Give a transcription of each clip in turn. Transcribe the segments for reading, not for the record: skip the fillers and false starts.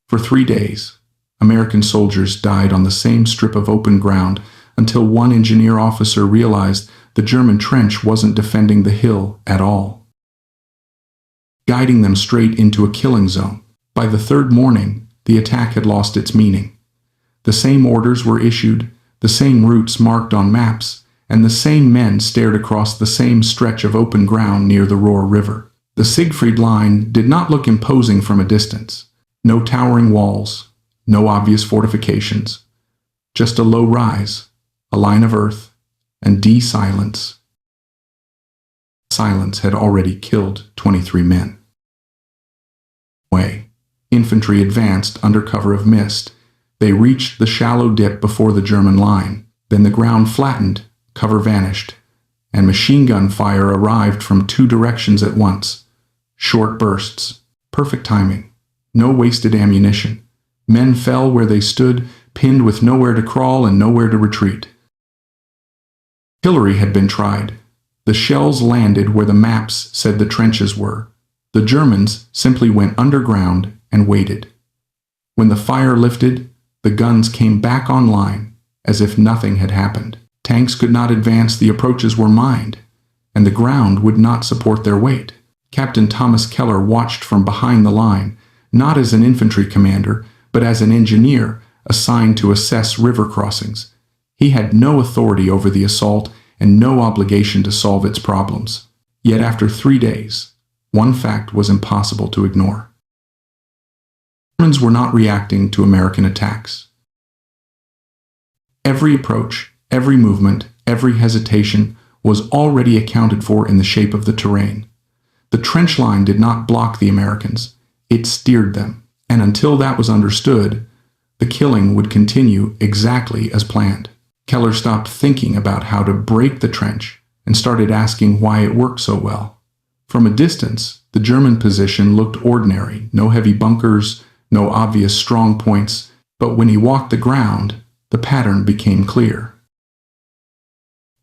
For 3 days, American soldiers died on the same strip of open ground until one engineer officer realized the German trench wasn't defending the hill at all, guiding them straight into a killing zone. By the third morning, the attack had lost its meaning. The same orders were issued, the same routes marked on maps, and the same men stared across the same stretch of open ground near the Rohr River. The Siegfried Line did not look imposing from a distance. No towering walls, no obvious fortifications, just a low rise, a line of earth, and silence. Silence had already killed 23 men. Infantry advanced under cover of mist. They reached the shallow dip before the German line. Then the ground flattened, cover vanished, and machine gun fire arrived from 2 directions at once. Short bursts. Perfect timing. No wasted ammunition. Men fell where they stood, pinned with nowhere to crawl and nowhere to retreat. Artillery had been tried. The shells landed where the maps said the trenches were. The Germans simply went underground and waited. When the fire lifted, the guns came back online as if nothing had happened. Tanks could not advance, the approaches were mined, and the ground would not support their weight. Captain Thomas Keller watched from behind the line, not as an infantry commander, but as an engineer assigned to assess river crossings. He had no authority over the assault and no obligation to solve its problems. Yet after 3 days, one fact was impossible to ignore. Germans were not reacting to American attacks. Every approach, every movement, every hesitation was already accounted for in the shape of the terrain. The trench line did not block the Americans, it steered them, and until that was understood, the killing would continue exactly as planned. Keller stopped thinking about how to break the trench and started asking why it worked so well. From a distance, the German position looked ordinary, no heavy bunkers, no obvious strong points, but when he walked the ground, the pattern became clear.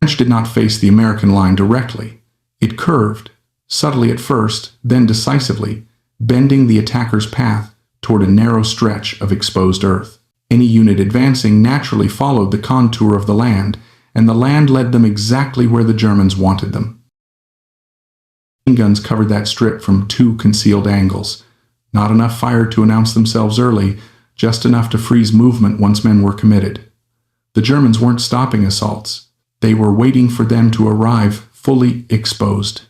The trench did not face the American line directly. It curved, subtly at first, then decisively, bending the attacker's path toward a narrow stretch of exposed earth. Any unit advancing naturally followed the contour of the land, and the land led them exactly where the Germans wanted them. Machine guns covered that strip from 2 concealed angles. Not enough fire to announce themselves early, just enough to freeze movement once men were committed. The Germans weren't stopping assaults. They were waiting for them to arrive fully exposed.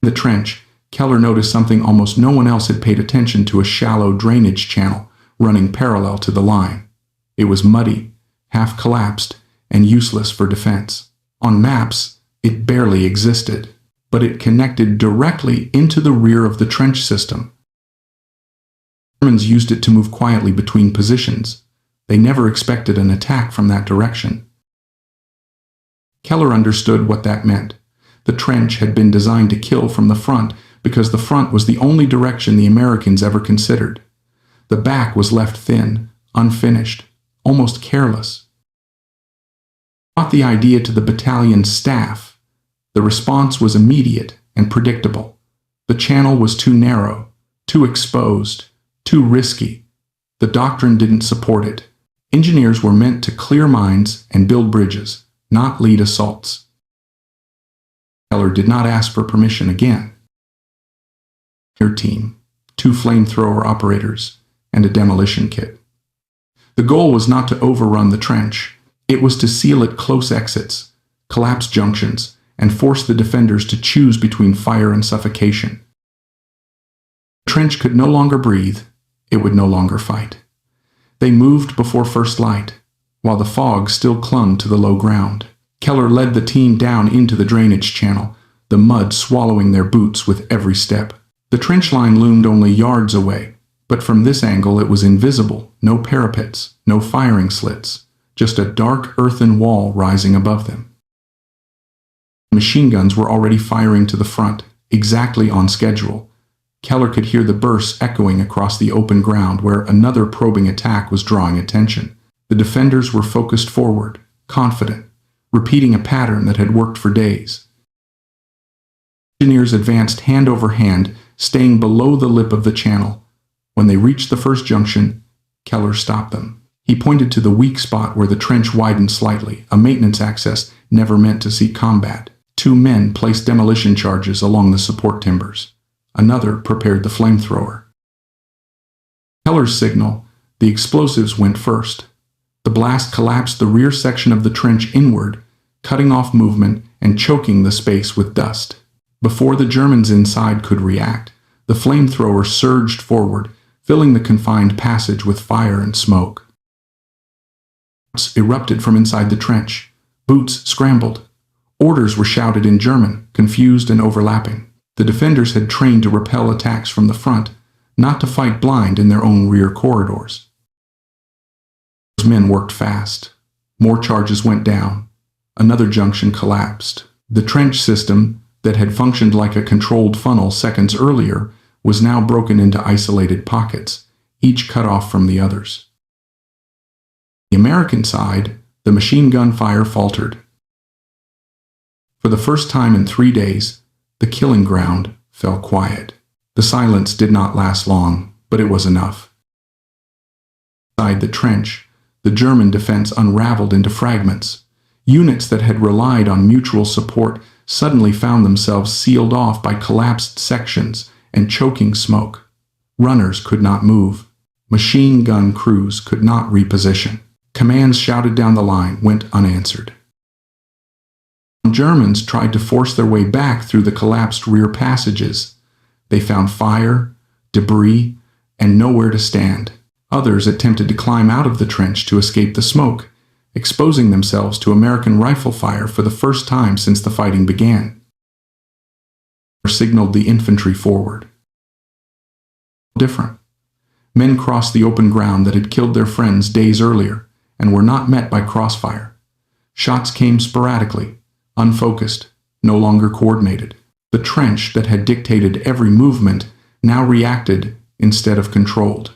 In the trench, Keller noticed something almost no one else had paid attention to: a shallow drainage channel running parallel to the line. It was muddy, half collapsed, and useless for defense. On maps, it barely existed, but it connected directly into the rear of the trench system. The Germans used it to move quietly between positions. They never expected an attack from that direction. Keller understood what that meant. The trench had been designed to kill from the front because the front was the only direction the Americans ever considered. The back was left thin, unfinished, almost careless. He brought the idea to the battalion staff. The response was immediate and predictable. The channel was too narrow, too exposed, too risky. The doctrine didn't support it. Engineers were meant to clear mines and build bridges, not lead assaults. Keller did not ask for permission again. Your team, 2 flamethrower operators, and a demolition kit. The goal was not to overrun the trench. It was to seal it close exits, collapse junctions, and force the defenders to choose between fire and suffocation. The trench could no longer breathe. It would no longer fight. They moved before first light, while the fog still clung to the low ground. Keller led the team down into the drainage channel, the mud swallowing their boots with every step. The trench line loomed only yards away, but from this angle it was invisible. No parapets, no firing slits, just a dark earthen wall rising above them. Machine guns were already firing to the front, exactly on schedule. Keller could hear the bursts echoing across the open ground where another probing attack was drawing attention. The defenders were focused forward, confident, repeating a pattern that had worked for days. Engineers advanced hand over hand, staying below the lip of the channel. When they reached the first junction, Keller stopped them. He pointed to the weak spot where the trench widened slightly, a maintenance access never meant to see combat. 2 men placed demolition charges along the support timbers. Another prepared the flamethrower. Keller's signal, the explosives went first. The blast collapsed the rear section of the trench inward, cutting off movement and choking the space with dust. Before the Germans inside could react, the flamethrower surged forward, filling the confined passage with fire and smoke. Erupted from inside the trench. Boots scrambled. Orders were shouted in German, confused and overlapping. The defenders had trained to repel attacks from the front, not to fight blind in their own rear corridors. Those men worked fast. More charges went down. Another junction collapsed. The trench system, that had functioned like a controlled funnel seconds earlier, was now broken into isolated pockets, each cut off from the others. The American side, the machine gun fire faltered. For the first time in 3 days, the killing ground fell quiet. The silence did not last long, but it was enough. Inside the trench, the German defense unraveled into fragments. Units that had relied on mutual support suddenly found themselves sealed off by collapsed sections and choking smoke. Runners could not move. Machine gun crews could not reposition. Commands shouted down the line went unanswered. Germans tried to force their way back through the collapsed rear passages. They found fire, debris, and nowhere to stand. Others attempted to climb out of the trench to escape the smoke, exposing themselves to American rifle fire for the first time since the fighting began. Signaled the infantry forward. Different. Men crossed the open ground that had killed their friends days earlier and were not met by crossfire. Shots came sporadically, unfocused, no longer coordinated. The trench that had dictated every movement now reacted instead of controlled.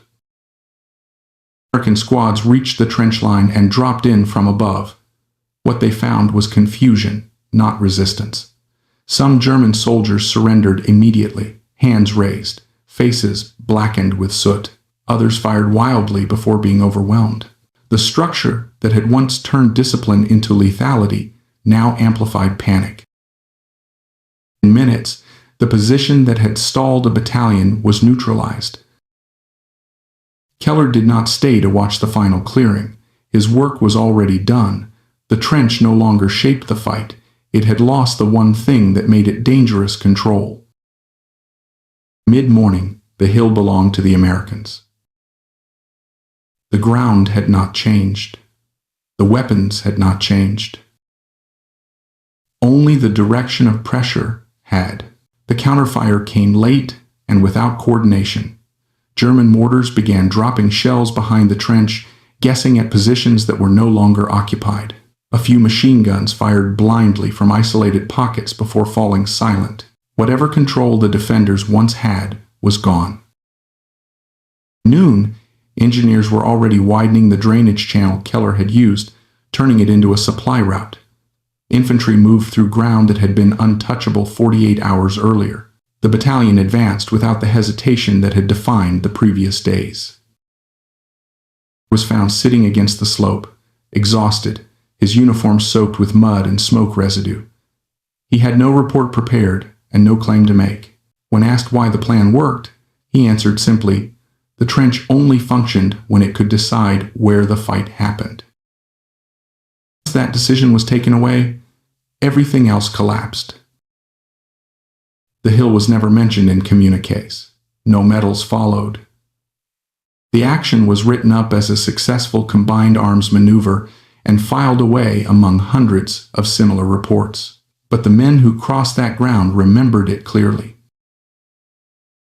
American squads reached the trench line and dropped in from above. What they found was confusion, not resistance. Some German soldiers surrendered immediately, hands raised, faces blackened with soot. Others fired wildly before being overwhelmed. The structure that had once turned discipline into lethality now amplified panic. In minutes, the position that had stalled a battalion was neutralized. Keller did not stay to watch the final clearing. His work was already done. The trench no longer shaped the fight. It had lost the one thing that made it dangerous control. Mid-morning, the hill belonged to the Americans. The ground had not changed. The weapons had not changed. Only the direction of pressure had. The counterfire came late and without coordination. German mortars began dropping shells behind the trench, guessing at positions that were no longer occupied. A few machine guns fired blindly from isolated pockets before falling silent. Whatever control the defenders once had was gone. At noon, engineers were already widening the drainage channel Keller had used, turning it into a supply route. Infantry moved through ground that had been untouchable 48 hours earlier. The battalion advanced without the hesitation that had defined the previous days. He was found sitting against the slope, exhausted, his uniform soaked with mud and smoke residue. He had no report prepared and no claim to make. When asked why the plan worked, he answered simply, the trench only functioned when it could decide where the fight happened. Once that decision was taken away, everything else collapsed. The hill was never mentioned in communiques. No medals followed. The action was written up as a successful combined arms maneuver and filed away among hundreds of similar reports. But the men who crossed that ground remembered it clearly.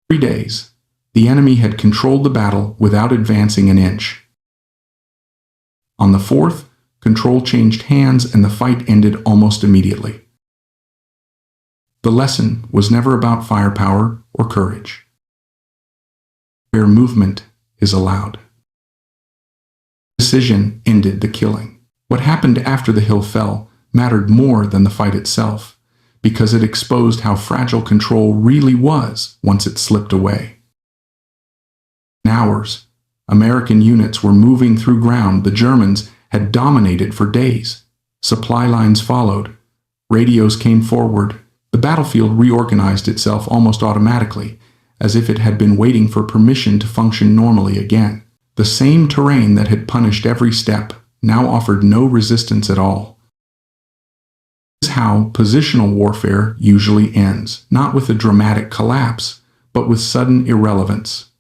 3 days, the enemy had controlled the battle without advancing an inch. On the 4th, control changed hands and the fight ended almost immediately. The lesson was never about firepower or courage. Where movement is allowed. Decision ended the killing. What happened after the hill fell mattered more than the fight itself, because it exposed how fragile control really was once it slipped away. In hours, American units were moving through ground the Germans had dominated for days. Supply lines followed. Radios came forward. The battlefield reorganized itself almost automatically, as if it had been waiting for permission to function normally again. The same terrain that had punished every step now offered no resistance at all. This is how positional warfare usually ends, not with a dramatic collapse, but with sudden irrelevance.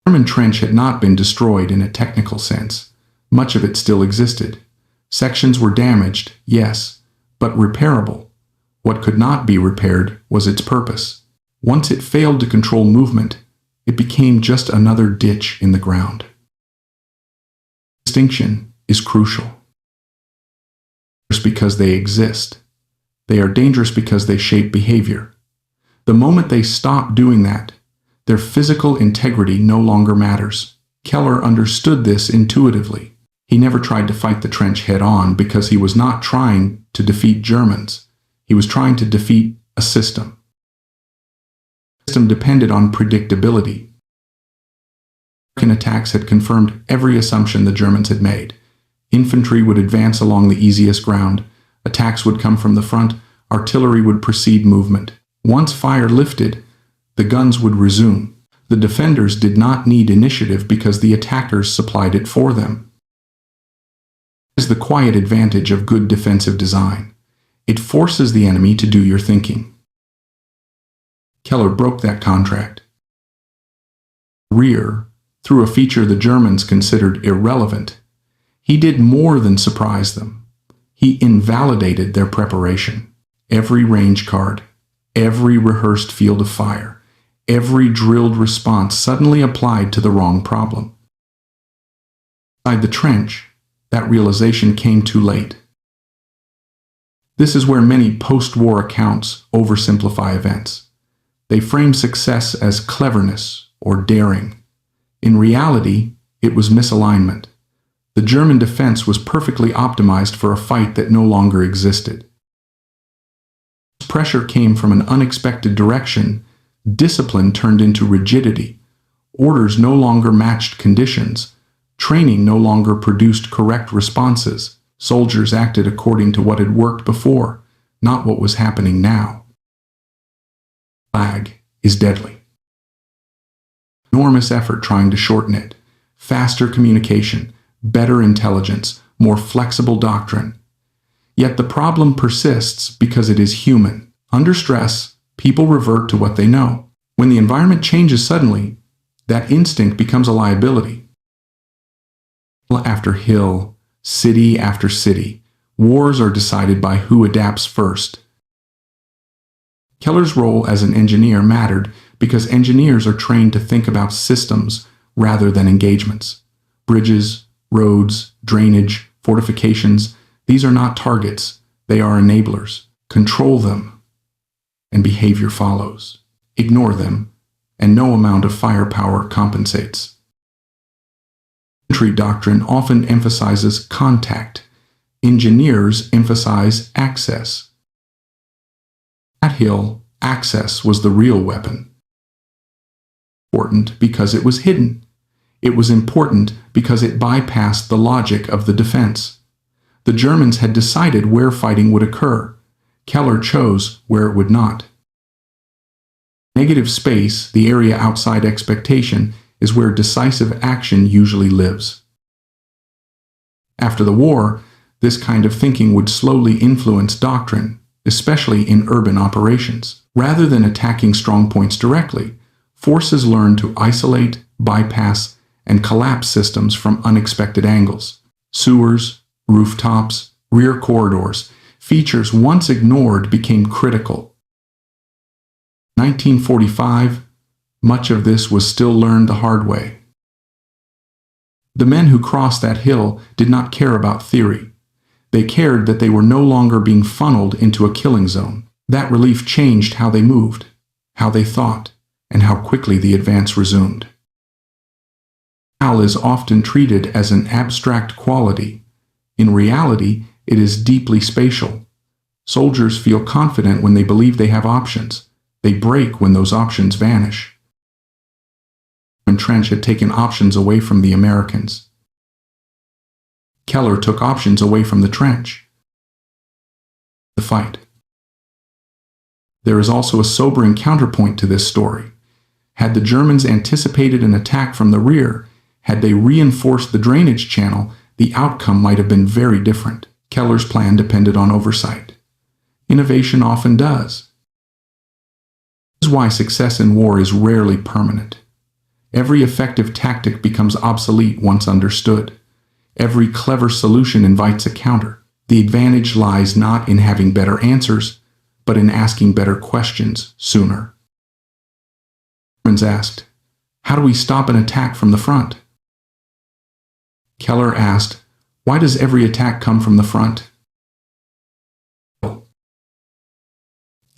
The German trench had not been destroyed in a technical sense. Much of it still existed. Sections were damaged, yes, but repairable. What could not be repaired was its purpose. Once it failed to control movement, it became just another ditch in the ground. Distinction is crucial. Dangerous because they exist. They are dangerous because they shape behavior. The moment they stop doing that, their physical integrity no longer matters. Keller understood this intuitively. He never tried to fight the trench head-on because he was not trying to defeat Germans. He was trying to defeat a system. The system depended on predictability. American attacks had confirmed every assumption the Germans had made. Infantry would advance along the easiest ground. Attacks would come from the front. Artillery would precede movement. Once fire lifted, the guns would resume. The defenders did not need initiative because the attackers supplied it for them. This is the quiet advantage of good defensive design. It forces the enemy to do your thinking. Keller broke that contract. Rear, through a feature the Germans considered irrelevant, he did more than surprise them. He invalidated their preparation. Every range card, every rehearsed field of fire, every drilled response suddenly applied to the wrong problem. Inside the trench, that realization came too late. This is where many post-war accounts oversimplify events. They frame success as cleverness or daring. In reality, it was misalignment. The German defense was perfectly optimized for a fight that no longer existed. Pressure came from an unexpected direction. Discipline turned into rigidity. Orders no longer matched conditions. Training no longer produced correct responses. Soldiers acted according to what had worked before, not what was happening now. Lag is deadly. Enormous effort trying to shorten it. Faster communication, better intelligence, more flexible doctrine. Yet the problem persists because it is human. Under stress, people revert to what they know. When the environment changes suddenly, that instinct becomes a liability. Hill after hill, city after city, wars are decided by who adapts first. Keller's role as an engineer mattered because engineers are trained to think about systems rather than engagements. Bridges, roads, drainage, fortifications, these are not targets, they are enablers. Control them, and behavior follows. Ignore them, and no amount of firepower compensates. Infantry doctrine often emphasizes contact. Engineers emphasize access. At Hill, access was the real weapon. Important because it was hidden. It was important because it bypassed the logic of the defense. The Germans had decided where fighting would occur. Keller chose where it would not. Negative space, the area outside expectation, is where decisive action usually lives. After the war, this kind of thinking would slowly influence doctrine, especially in urban operations. Rather than attacking strong points directly, forces learned to isolate, bypass, and collapse systems from unexpected angles. Sewers, rooftops, rear corridors, features once ignored became critical. In 1945, much of this was still learned the hard way. The men who crossed that hill did not care about theory. They cared that they were no longer being funneled into a killing zone. That relief changed how they moved, how they thought, and how quickly the advance resumed. Morale is often treated as an abstract quality. In reality, it is deeply spatial. Soldiers feel confident when they believe they have options. They break when those options vanish. Trench had taken options away from the Americans. Keller took options away from the trench. The fight. There is also a sobering counterpoint to this story. Had the Germans anticipated an attack from the rear, had they reinforced the drainage channel, the outcome might have been very different. Keller's plan depended on oversight. Innovation often does. This is why success in war is rarely permanent. Every effective tactic becomes obsolete once understood. Every clever solution invites a counter. The advantage lies not in having better answers, but in asking better questions sooner. Germans asked, "How do we stop an attack from the front?" Keller asked, "Why does every attack come from the front?"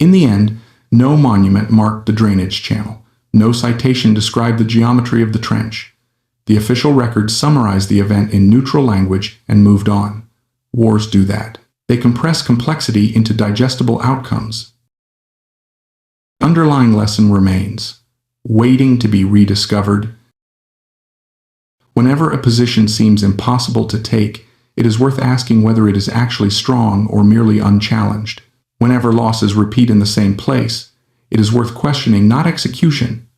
In the end, no monument marked the drainage channel. No citation described the geometry of the trench. The official records summarized the event in neutral language and moved on. Wars do that. They compress complexity into digestible outcomes. The underlying lesson remains: waiting to be rediscovered. Whenever a position seems impossible to take, it is worth asking whether it is actually strong or merely unchallenged. Whenever losses repeat in the same place, it is worth questioning not execution,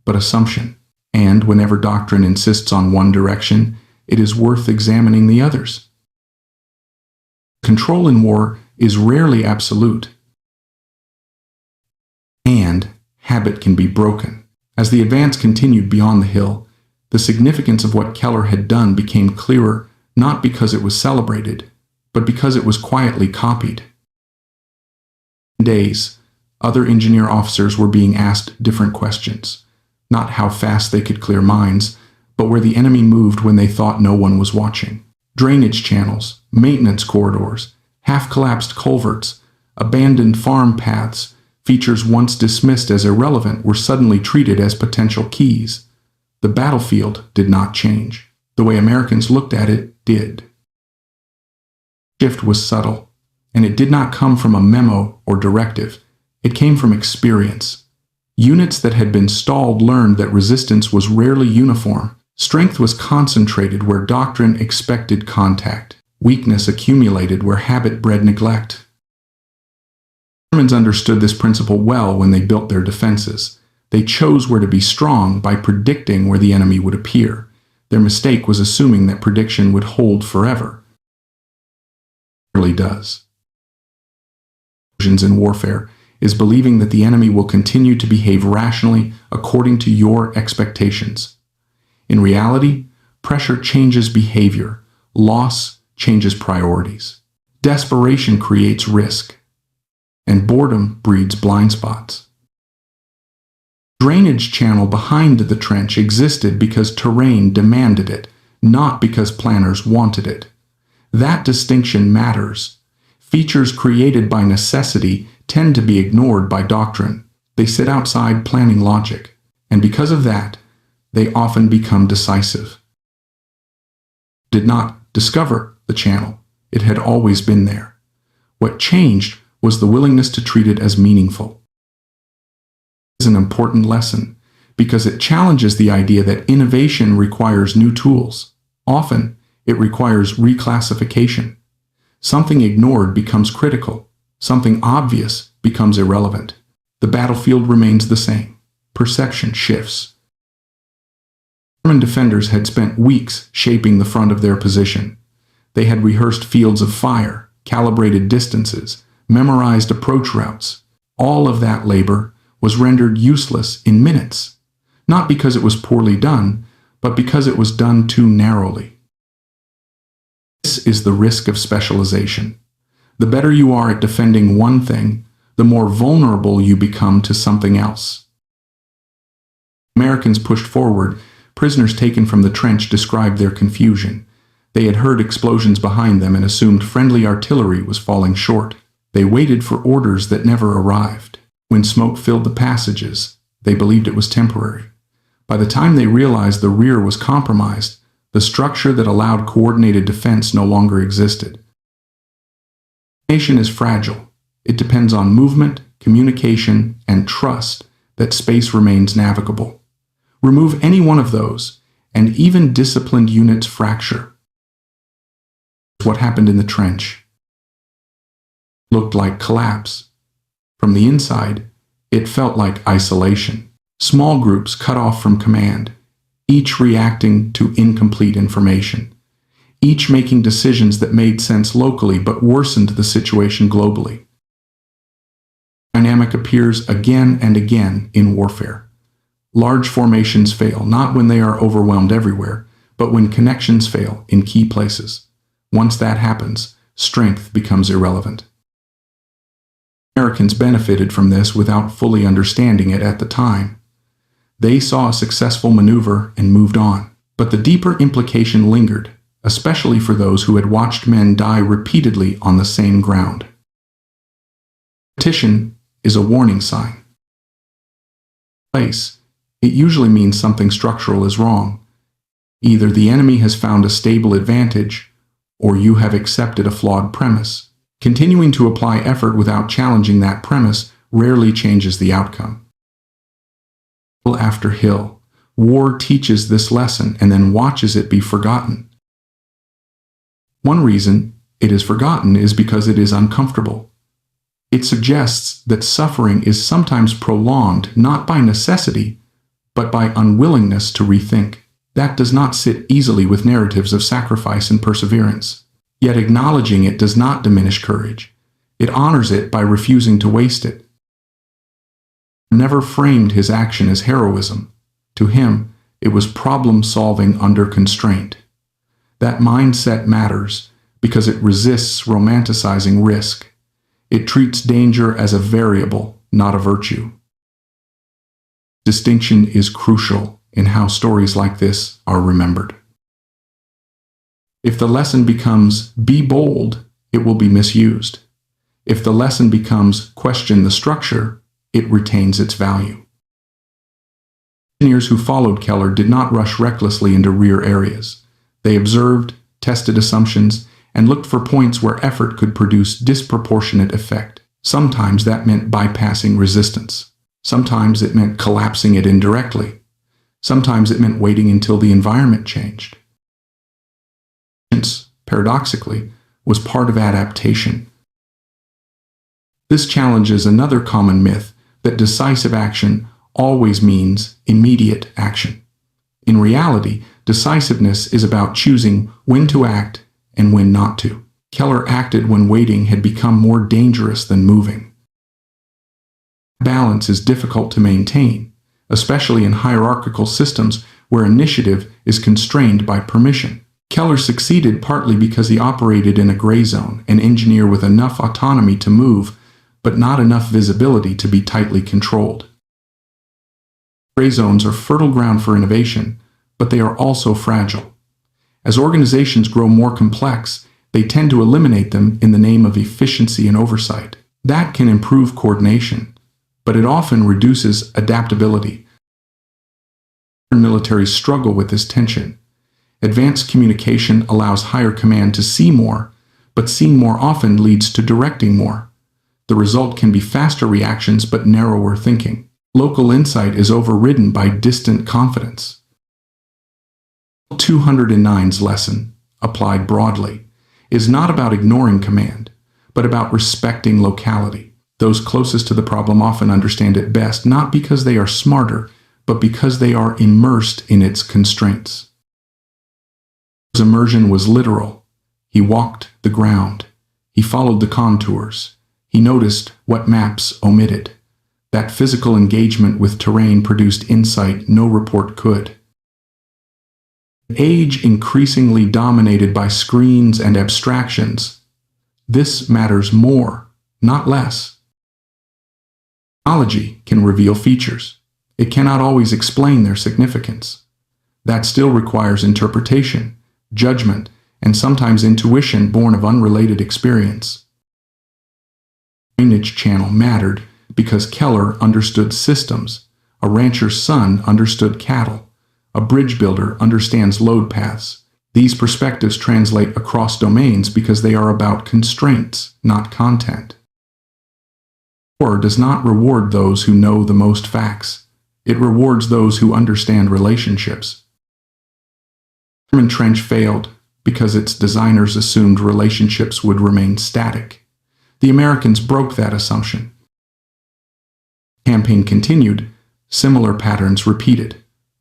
but assumption. And whenever doctrine insists on one direction, it is worth examining the others. Control in war is rarely absolute, and habit can be broken. As the advance continued beyond the hill, the significance of what Keller had done became clearer, not because it was celebrated, but because it was quietly copied. In days, other engineer officers were being asked different questions, not how fast they could clear mines, but where the enemy moved when they thought no one was watching. Drainage channels, maintenance corridors, half-collapsed culverts, abandoned farm paths, features once dismissed as irrelevant were suddenly treated as potential keys. The battlefield did not change. The way Americans looked at it did. The shift was subtle, and it did not come from a memo or directive. It came from experience. Units that had been stalled learned that resistance was rarely uniform. Strength was concentrated where doctrine expected contact. Weakness accumulated where habit bred neglect. Germans understood this principle well when they built their defenses. They chose where to be strong by predicting where the enemy would appear. Their mistake was assuming that prediction would hold forever. It really does. In warfare is believing that the enemy will continue to behave rationally according to your expectations. In reality, pressure changes behavior. Loss changes priorities. Desperation creates risk. And boredom breeds blind spots. The drainage channel behind the trench existed because terrain demanded it, not because planners wanted it. That distinction matters. Features created by necessity tend to be ignored by doctrine. They sit outside planning logic, and because of that, they often become decisive. Did not discover the channel. It had always been there. What changed was the willingness to treat it as meaningful. This is an important lesson because it challenges the idea that innovation requires new tools. Often, it requires reclassification. Something ignored becomes critical. Something obvious becomes irrelevant. The battlefield remains the same. Perception shifts. German defenders had spent weeks shaping the front of their position. They had rehearsed fields of fire, calibrated distances, memorized approach routes. All of that labor was rendered useless in minutes, not because it was poorly done, but because it was done too narrowly. This is the risk of specialization. The better you are at defending one thing, the more vulnerable you become to something else. Americans pushed forward. Prisoners taken from the trench described their confusion. They had heard explosions behind them and assumed friendly artillery was falling short. They waited for orders that never arrived. When smoke filled the passages, they believed it was temporary. By the time they realized the rear was compromised, the structure that allowed coordinated defense no longer existed. The nation is fragile. It depends on movement, communication, and trust that space remains navigable. Remove any one of those, and even disciplined units fracture. What happened in the trench looked like collapse. From the inside, it felt like isolation. Small groups cut off from command, each reacting to incomplete information, each making decisions that made sense locally but worsened the situation globally. Dynamic appears again and again in warfare. Large formations fail not when they are overwhelmed everywhere, but when connections fail in key places. Once that happens, strength becomes irrelevant. Americans benefited from this without fully understanding it at the time. They saw a successful maneuver and moved on, but the deeper implication lingered, especially for those who had watched men die repeatedly on the same ground. Repetition is a warning sign. It usually means something structural is wrong. Either the enemy has found a stable advantage, or you have accepted a flawed premise. Continuing to apply effort without challenging that premise rarely changes the outcome. Hill after hill, war teaches this lesson and then watches it be forgotten. One reason it is forgotten is because it is uncomfortable. It suggests that suffering is sometimes prolonged not by necessity, but by unwillingness to rethink. That does not sit easily with narratives of sacrifice and perseverance. Yet acknowledging it does not diminish courage. It honors it by refusing to waste it. Never framed his action as heroism. To him, it was problem-solving under constraint. That mindset matters because it resists romanticizing risk. It treats danger as a variable, not a virtue. Distinction is crucial in how stories like this are remembered. If the lesson becomes, be bold, it will be misused. If the lesson becomes, question the structure, it retains its value. Engineers who followed Keller did not rush recklessly into rear areas. They observed, tested assumptions, and looked for points where effort could produce disproportionate effect. Sometimes that meant bypassing resistance. Sometimes it meant collapsing it indirectly. Sometimes it meant waiting until the environment changed. Paradoxically, was part of adaptation. This challenges another common myth that decisive action always means immediate action. In reality, decisiveness is about choosing when to act and when not to. Keller acted when waiting had become more dangerous than moving. Balance is difficult to maintain, especially in hierarchical systems where initiative is constrained by permission. Keller succeeded partly because he operated in a gray zone, an engineer with enough autonomy to move, but not enough visibility to be tightly controlled. Gray zones are fertile ground for innovation, but they are also fragile. As organizations grow more complex, they tend to eliminate them in the name of efficiency and oversight. That can improve coordination, but it often reduces adaptability. Militaries struggle with this tension. Advanced communication allows higher command to see more, but seeing more often leads to directing more. The result can be faster reactions but narrower thinking. Local insight is overridden by distant confidence. 209's lesson, applied broadly, is not about ignoring command, but about respecting locality. Those closest to the problem often understand it best, not because they are smarter, but because they are immersed in its constraints. His immersion was literal. He walked the ground. He followed the contours. He noticed what maps omitted. That physical engagement with terrain produced insight no report could. An age increasingly dominated by screens and abstractions, this matters more, not less. Technology can reveal features. It cannot always explain their significance. That still requires interpretation, judgment, and sometimes intuition born of unrelated experience. Drainage channel mattered because Keller understood systems, a rancher's son understood cattle, a bridge builder understands load paths. These perspectives translate across domains because they are about constraints, not content. War does not reward those who know the most facts. It rewards those who understand relationships. The German trench failed because its designers assumed relationships would remain static. The Americans broke that assumption. The campaign continued, similar patterns repeated.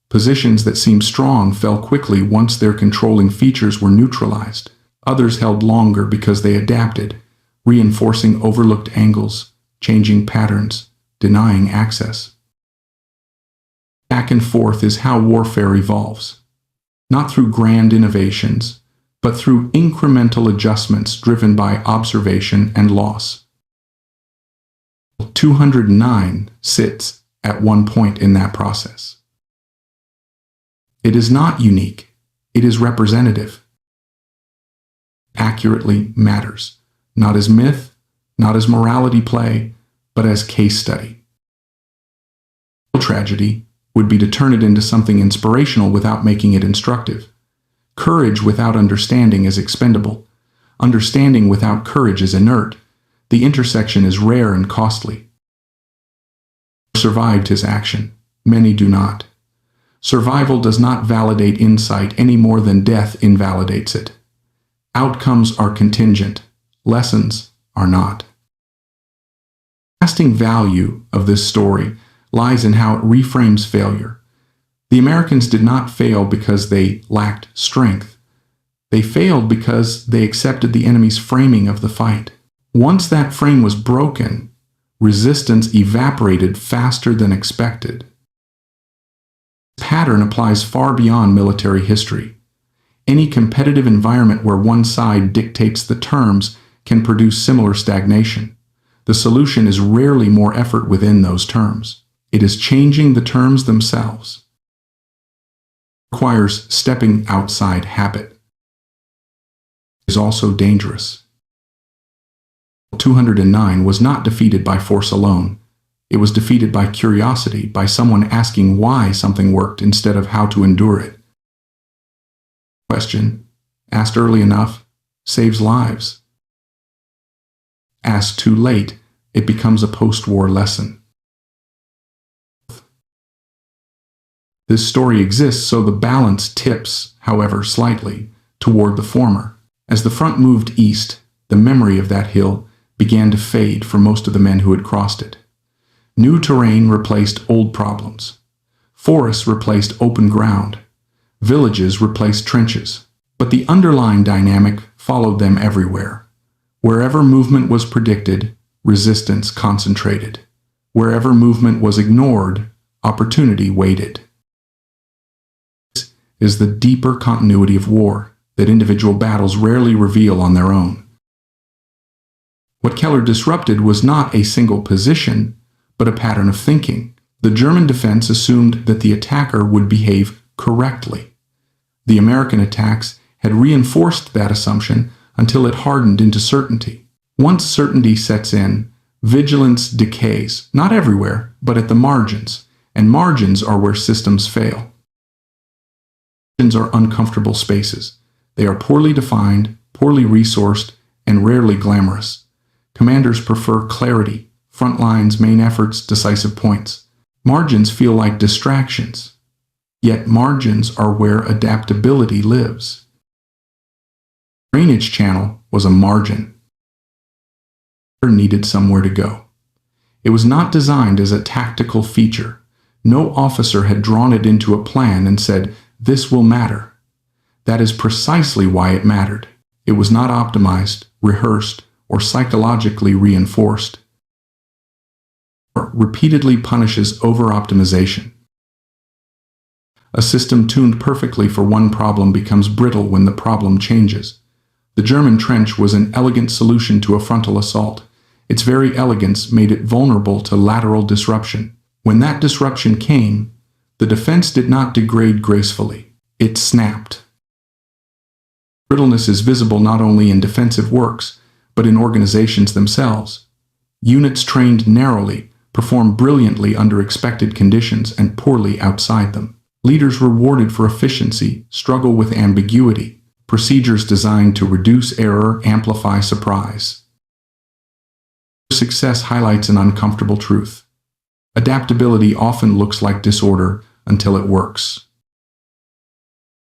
Positions that seemed strong fell quickly once their controlling features were neutralized. Others held longer because they adapted, reinforcing overlooked angles, changing patterns, denying access. Back and forth is how warfare evolves. Not through grand innovations, but through incremental adjustments driven by observation and loss. 209 sits at one point in that process. It is not unique, it is representative. Accurately matters, not as myth, not as morality play, but as case study. Tragedy would be to turn it into something inspirational without making it instructive. Courage without understanding is expendable. Understanding without courage is inert. The intersection is rare and costly. Survived his action. Many do not. Survival does not validate insight any more than death invalidates it. Outcomes are contingent. Lessons are not. The lasting value of this story lies in how it reframes failure. The Americans did not fail because they lacked strength. They failed because they accepted the enemy's framing of the fight. Once that frame was broken, resistance evaporated faster than expected. This pattern applies far beyond military history. Any competitive environment where one side dictates the terms can produce similar stagnation. The solution is rarely more effort within those terms. It is changing the terms themselves. It requires stepping outside habit. It is also dangerous. 209 was not defeated by force alone. It was defeated by curiosity, by someone asking why something worked instead of how to endure it. Question, asked early enough, saves lives. Asked too late, it becomes a post-war lesson. This story exists so the balance tips, however slightly, toward the former. As the front moved east, the memory of that hill began to fade for most of the men who had crossed it. New terrain replaced old problems. Forests replaced open ground. Villages replaced trenches. But the underlying dynamic followed them everywhere. Wherever movement was predicted, resistance concentrated. Wherever movement was ignored, opportunity waited. This is the deeper continuity of war that individual battles rarely reveal on their own. What Keller disrupted was not a single position, but a pattern of thinking. The German defense assumed that the attacker would behave correctly. The American attacks had reinforced that assumption until it hardened into certainty. Once certainty sets in, vigilance decays, not everywhere, but at the margins, and margins are where systems fail. Margins are uncomfortable spaces. They are poorly defined, poorly resourced, and rarely glamorous. Commanders prefer clarity, front lines, main efforts, decisive points. Margins feel like distractions. Yet margins are where adaptability lives. Drainage channel was a margin. It needed somewhere to go. It was not designed as a tactical feature. No officer had drawn it into a plan and said, "This will matter." That is precisely why it mattered. It was not optimized, rehearsed, or psychologically reinforced. Or repeatedly punishes over-optimization. A system tuned perfectly for one problem becomes brittle when the problem changes. The German trench was an elegant solution to a frontal assault. Its very elegance made it vulnerable to lateral disruption. When that disruption came, the defense did not degrade gracefully. It snapped. Brittleness is visible not only in defensive works, but in organizations themselves. Units trained narrowly perform brilliantly under expected conditions and poorly outside them. Leaders rewarded for efficiency struggle with ambiguity. Procedures designed to reduce error amplify surprise. Success highlights an uncomfortable truth. Adaptability often looks like disorder until it works.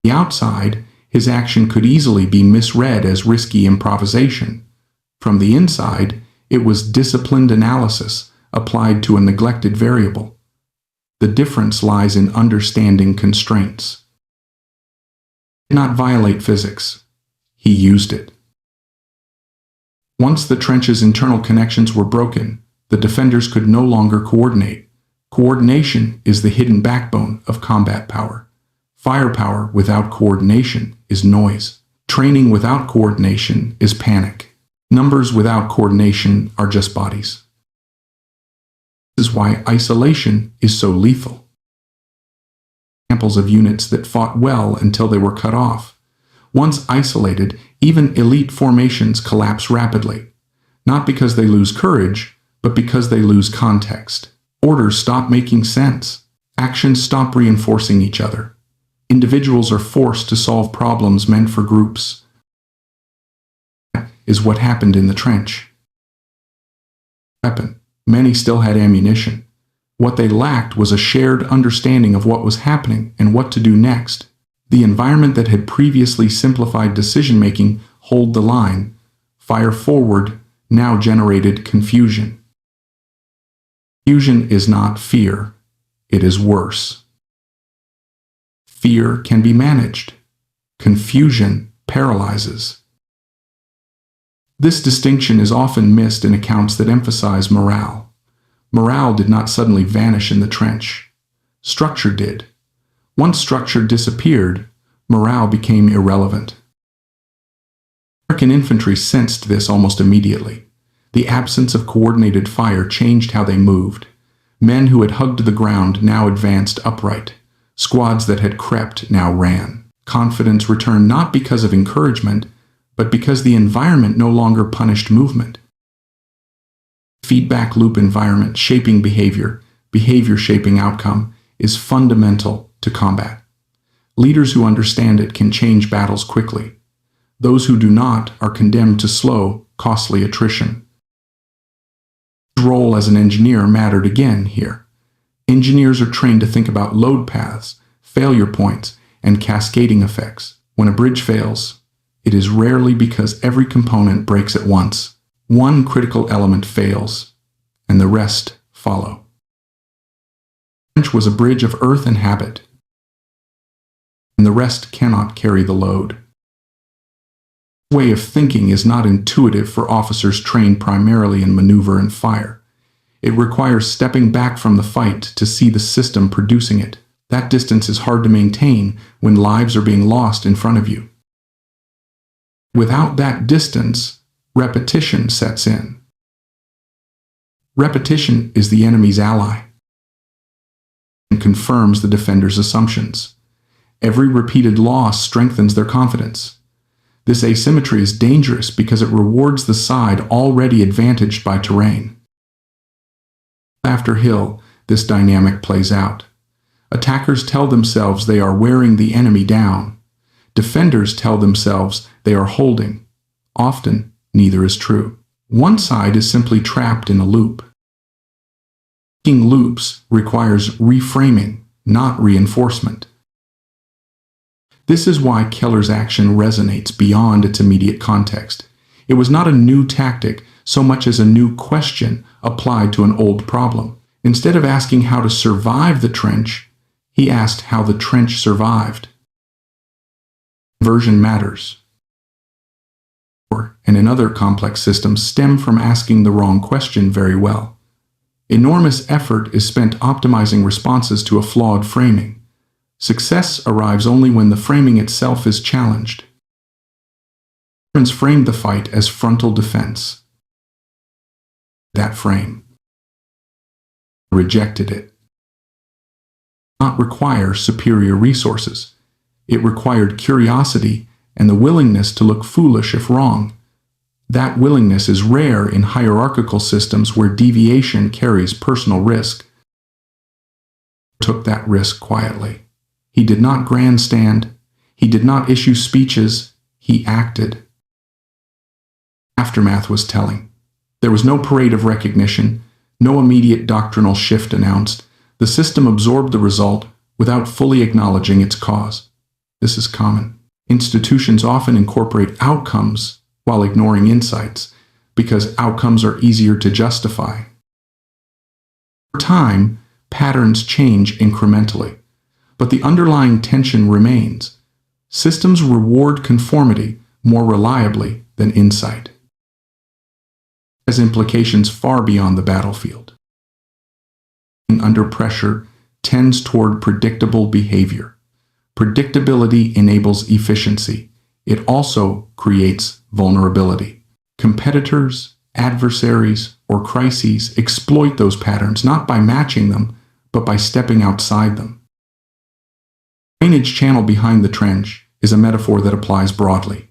The outside, his action could easily be misread as risky improvisation. From the inside, it was disciplined analysis applied to a neglected variable. The difference lies in understanding constraints. He did not violate physics. He used it. Once the trench's internal connections were broken, the defenders could no longer coordinate. Coordination is the hidden backbone of combat power. Firepower without coordination is noise. Training without coordination is panic. Numbers without coordination are just bodies. This is why isolation is so lethal. Examples of units that fought well until they were cut off. Once isolated, even elite formations collapse rapidly, not because they lose courage, but because they lose context. Orders stop making sense. Actions stop reinforcing each other. Individuals are forced to solve problems meant for groups. That is what happened in the trench. Weapon. Many still had ammunition. What they lacked was a shared understanding of what was happening and what to do next. The environment that had previously simplified decision-making, hold the line, fire forward, now generated confusion. Confusion is not fear. It is worse. Fear can be managed. Confusion paralyzes. This distinction is often missed in accounts that emphasize morale. Morale did not suddenly vanish in the trench. Structure did. Once structure disappeared, morale became irrelevant. American infantry sensed this almost immediately. The absence of coordinated fire changed how they moved. Men who had hugged the ground now advanced upright. Squads that had crept now ran. Confidence returned not because of encouragement, but because the environment no longer punished movement. Feedback loop environment shaping behavior, behavior shaping outcome, is fundamental to combat. Leaders who understand it can change battles quickly. Those who do not are condemned to slow, costly attrition. His role as an engineer mattered again here. Engineers are trained to think about load paths, failure points, and cascading effects. When a bridge fails, it is rarely because every component breaks at once. One critical element fails, and the rest follow. The trench was a bridge of earth and habit, and the rest cannot carry the load. This way of thinking is not intuitive for officers trained primarily in maneuver and fire. It requires stepping back from the fight to see the system producing it. That distance is hard to maintain when lives are being lost in front of you. Without that distance, repetition sets in. Repetition is the enemy's ally and confirms the defender's assumptions. Every repeated loss strengthens their confidence. This asymmetry is dangerous because it rewards the side already advantaged by terrain. After hill, this dynamic plays out. Attackers tell themselves they are wearing the enemy down. Defenders tell themselves they are holding. Often, neither is true. One side is simply trapped in a loop. Breaking loops requires reframing, not reinforcement. This is why Keller's action resonates beyond its immediate context. It was not a new tactic so much as a new question applied to an old problem. Instead of asking how to survive the trench, he asked how the trench survived. Conversion matters. And in other complex systems stem from asking the wrong question very well. Enormous effort is spent optimizing responses to a flawed framing. Success arrives only when the framing itself is challenged. Germans framed the fight as frontal defense. That frame rejected it. It did not require superior resources. It required curiosity and the willingness to look foolish if wrong. That willingness is rare in hierarchical systems where deviation carries personal risk. He took that risk quietly. He did not grandstand. He did not issue speeches. He acted. Aftermath was telling. There was no parade of recognition, No immediate doctrinal shift announced. The system absorbed the result without fully acknowledging its cause. This is common. Institutions often incorporate outcomes while ignoring insights, because outcomes are easier to justify. Over time, patterns change incrementally, but the underlying tension remains. Systems reward conformity more reliably than insight. It has implications far beyond the battlefield. Under pressure tends toward predictable behavior. Predictability enables efficiency. It also creates vulnerability. Competitors, adversaries, or crises exploit those patterns not by matching them, but by stepping outside them. The drainage channel behind the trench is a metaphor that applies broadly.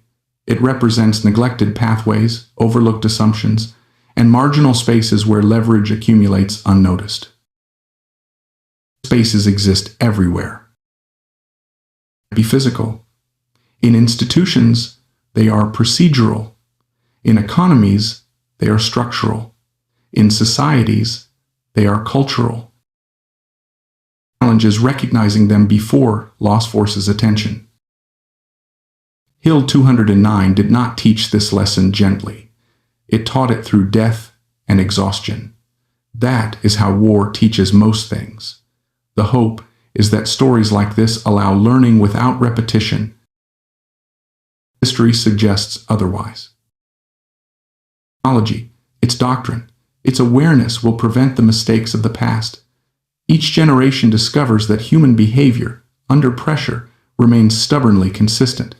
It represents neglected pathways, overlooked assumptions, and marginal spaces where leverage accumulates unnoticed. Spaces exist everywhere. Be physical. In institutions, they are procedural. In economies, they are structural. In societies, they are cultural. The challenge is recognizing them before loss forces attention. Hill 209 did not teach this lesson gently. It taught it through death and exhaustion. That is how war teaches most things. The hope is that stories like this allow learning without repetition. History suggests otherwise. Technology, its doctrine, its awareness will prevent the mistakes of the past. Each generation discovers that human behavior, under pressure, remains stubbornly consistent.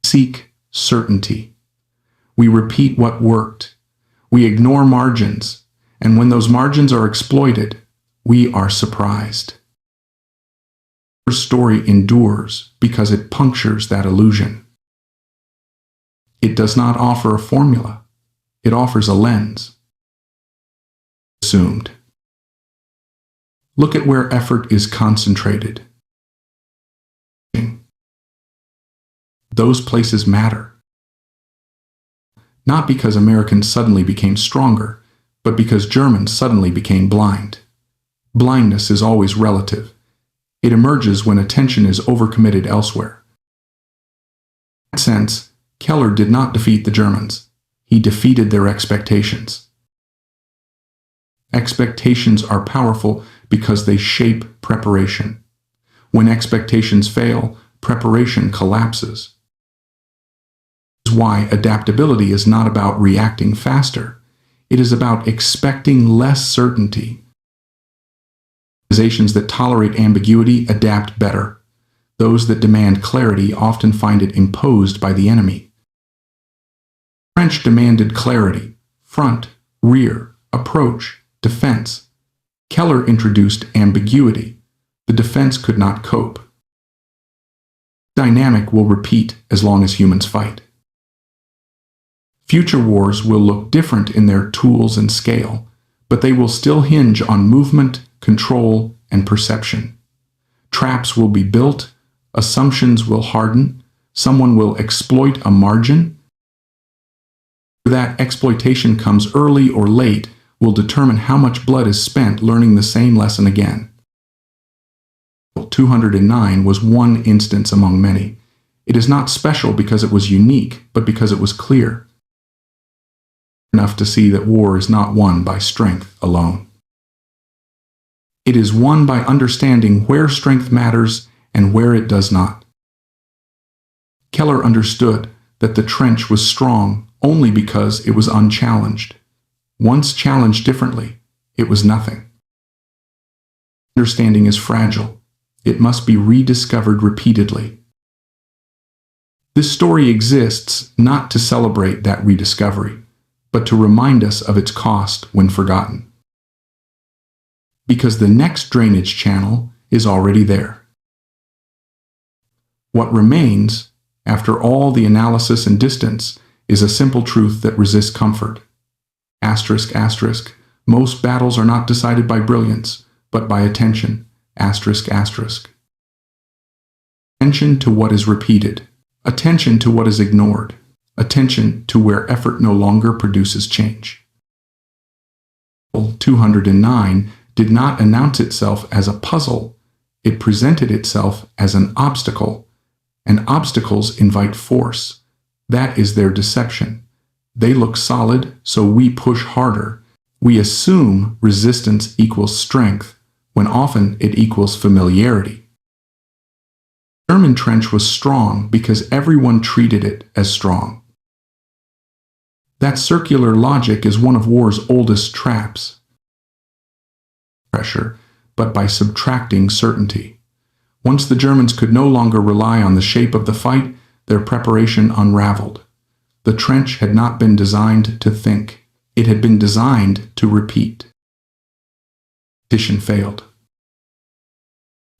Seek certainty. We repeat what worked. We ignore margins, and when those margins are exploited, we are surprised. Our story endures because it punctures that illusion. It does not offer a formula. It offers a lens. Assumed. Look at where effort is concentrated. Those places matter. Not because Americans suddenly became stronger, but because Germans suddenly became blind. Blindness is always relative. It emerges when attention is overcommitted elsewhere. In that sense, Keller did not defeat the Germans. He defeated their expectations. Expectations are powerful because they shape preparation. When expectations fail, preparation collapses. This is why adaptability is not about reacting faster. It is about expecting less certainty. Organizations that tolerate ambiguity adapt better. Those that demand clarity often find it imposed by the enemy. The French demanded clarity: front, rear, approach, defense. Keller introduced ambiguity. The defense could not cope. The dynamic will repeat as long as humans fight. Future wars will look different in their tools and scale, but they will still hinge on movement, control, and perception. Traps will be built, assumptions will harden, someone will exploit a margin. Whether that exploitation comes early or late will determine how much blood is spent learning the same lesson again. 209 was one instance among many. It is not special because it was unique, but because it was clear enough to see that war is not won by strength alone. It is won by understanding where strength matters and where it does not. Keller understood that the trench was strong only because it was unchallenged. Once challenged differently, it was nothing. Understanding is fragile. It must be rediscovered repeatedly. This story exists not to celebrate that rediscovery, but to remind us of its cost when forgotten. Because the next drainage channel is already there. What remains, after all the analysis and distance, is a simple truth that resists comfort. Asterisk, asterisk, most battles are not decided by brilliance, but by attention. Asterisk, asterisk. Attention to what is repeated. Attention to what is ignored. Attention to where effort no longer produces change. 209 did not announce itself as a puzzle. It presented itself as an obstacle, and obstacles invite force. That is their deception. They look solid, so we push harder. We assume resistance equals strength, when often it equals familiarity. The German trench was strong because everyone treated it as strong. That circular logic is one of war's oldest traps. Pressure, but by subtracting certainty. Once the Germans could no longer rely on the shape of the fight, their preparation unraveled. The trench had not been designed to think. It had been designed to repeat. Mission failed.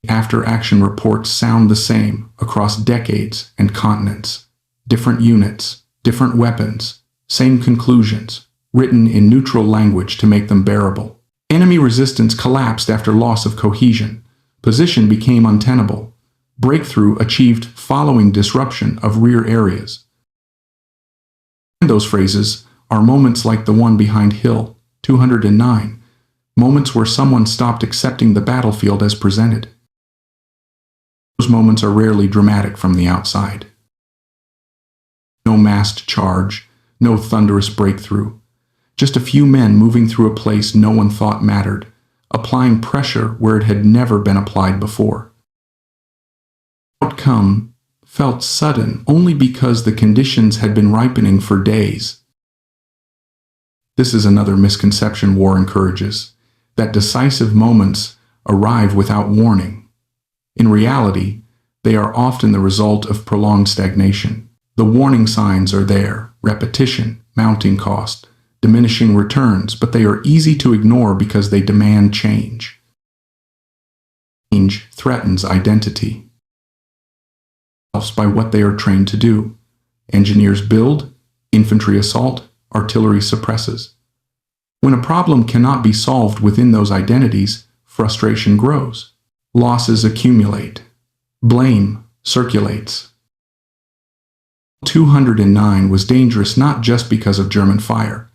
After-action reports sound the same across decades and continents. Different units, different weapons, same conclusions, written in neutral language to make them bearable. Enemy resistance collapsed after loss of cohesion. Position became untenable. Breakthrough achieved following disruption of rear areas. And those phrases are moments like the one behind Hill 209, moments where someone stopped accepting the battlefield as presented. Those moments are rarely dramatic from the outside. No massed charge, no thunderous breakthrough. Just a few men moving through a place no one thought mattered, applying pressure where it had never been applied before. The outcome felt sudden only because the conditions had been ripening for days. This is another misconception war encourages, that decisive moments arrive without warning. In reality, they are often the result of prolonged stagnation. The warning signs are there: repetition, mounting cost, diminishing returns, but they are easy to ignore because they demand change. Change threatens identity. By what they are trained to do. Engineers build, infantry assault, artillery suppresses. When a problem cannot be solved within those identities, frustration grows. Losses accumulate. Blame circulates. 209 was dangerous not just because of German fire,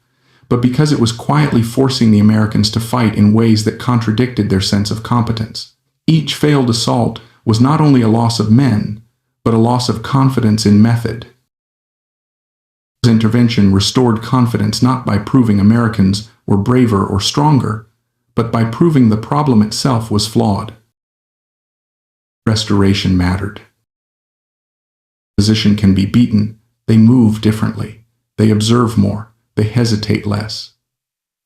but because it was quietly forcing the Americans to fight in ways that contradicted their sense of competence. Each failed assault was not only a loss of men, but a loss of confidence in method. His intervention restored confidence not by proving Americans were braver or stronger, but by proving the problem itself was flawed. Restoration mattered. Opposition can be beaten. They move differently. They observe more. They hesitate less.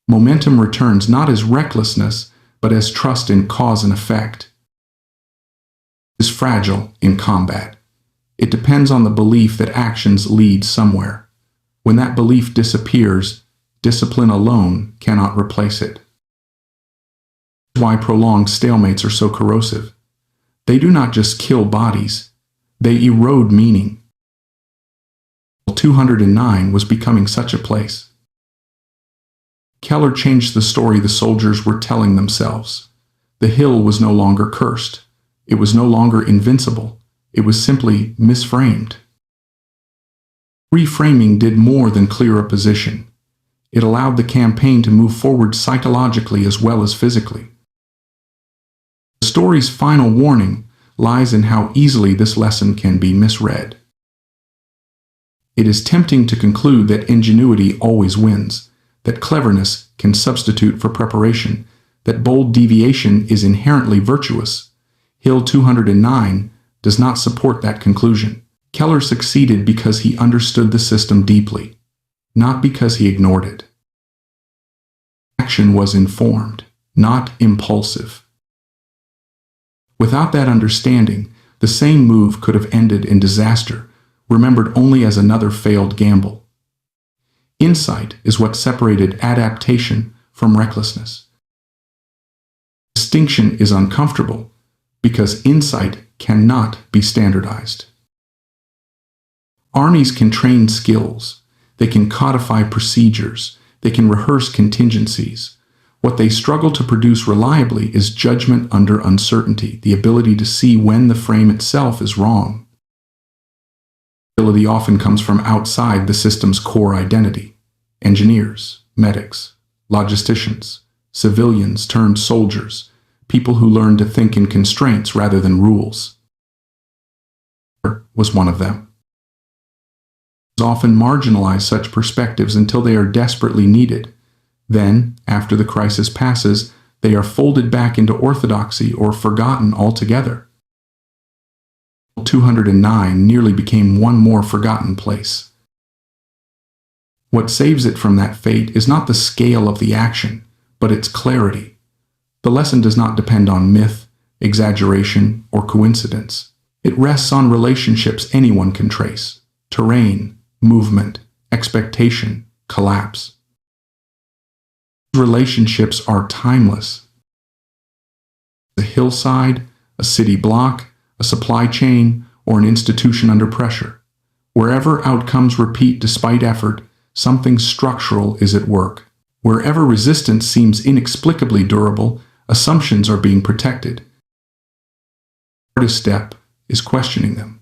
Momentum returns not as recklessness, but as trust in cause and effect. It is fragile in combat. It depends on the belief that actions lead somewhere. When that belief disappears, discipline alone cannot replace it. That's why prolonged stalemates are so corrosive. They do not just kill bodies, they erode meaning. 209 was becoming such a place. Keller changed the story the soldiers were telling themselves. The hill was no longer cursed. It was no longer invincible. It was simply misframed. Reframing did more than clear a position. It allowed the campaign to move forward psychologically as well as physically. The story's final warning lies in how easily this lesson can be misread. It is tempting to conclude that ingenuity always wins, that cleverness can substitute for preparation, that bold deviation is inherently virtuous. Hill 209 does not support that conclusion. Keller succeeded because he understood the system deeply, not because he ignored it. Action was informed, not impulsive. Without that understanding, the same move could have ended in disaster, remembered only as another failed gamble. Insight is what separated adaptation from recklessness. Distinction is uncomfortable because insight cannot be standardized. Armies can train skills, they can codify procedures, they can rehearse contingencies. What they struggle to produce reliably is judgment under uncertainty, the ability to see when the frame itself is wrong. Ability often comes from outside the system's core identity. Engineers, medics, logisticians, civilians turned soldiers, people who learned to think in constraints rather than rules. Was one of them. Often marginalize such perspectives until they are desperately needed. Then, after the crisis passes, they are folded back into orthodoxy or forgotten altogether. 209 nearly became one more forgotten place. What saves it from that fate is not the scale of the action, but its clarity. The lesson does not depend on myth, exaggeration, or coincidence. It rests on relationships anyone can trace: terrain, movement, expectation, collapse. Relationships are timeless. A hillside, a city block, a supply chain, or an institution under pressure. Wherever outcomes repeat despite effort, something structural is at work. Wherever resistance seems inexplicably durable, assumptions are being protected. The hardest step is questioning them.